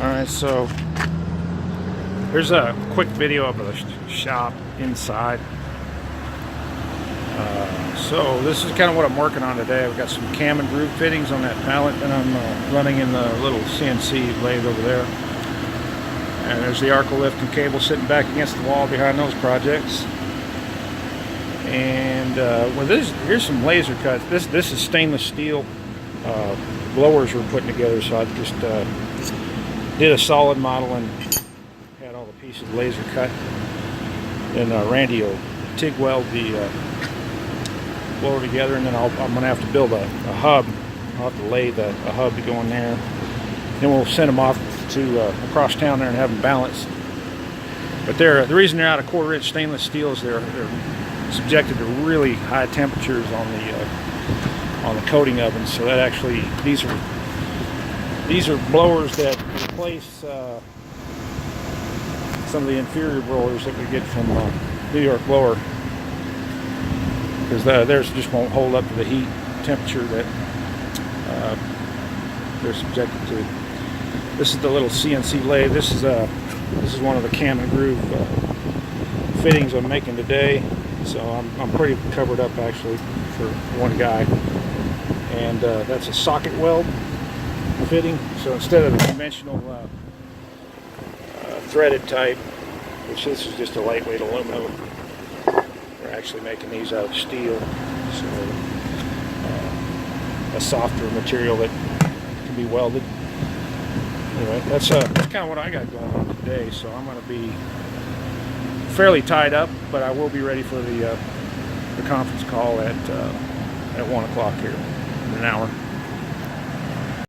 Alright, so here's a quick video of the shop inside. So this is kind of what I'm working on today. I've got some cam and groove fittings on that pallet that I'm running in the little CNC lathe over there. And there's the arc lift and cable sitting back against the wall behind those projects. And well, here's some laser cuts. This is stainless steel blowers we're putting together. So I just did a solid model and had all the pieces laser cut. And Randy will TIG weld the blower together, and then I'm going to have to build a hub. I'll have to lathe a hub to go in there. Then we'll send them off to across town there and have them balanced. But the reason they're out of 1/4 inch stainless steel is they're subjected to really high temperatures on the coating ovens. So that actually these are blowers that replace some of the inferior blowers that we get from New York Blower, because theirs just won't hold up to the heat temperature that they're subjected to. This is the little CNC lathe. This is one of the cam and groove fittings I'm making today. So I'm pretty covered up actually for one guy. And that's a socket weld fitting. So instead of the conventional threaded type, which this is just a lightweight aluminum, we're actually making these out of steel. So a softer material that can be welded. Anyway, that's kind of what I got going on today. So I'm going to be fairly tied up, but I will be ready for the conference call at 1 o'clock here in an hour.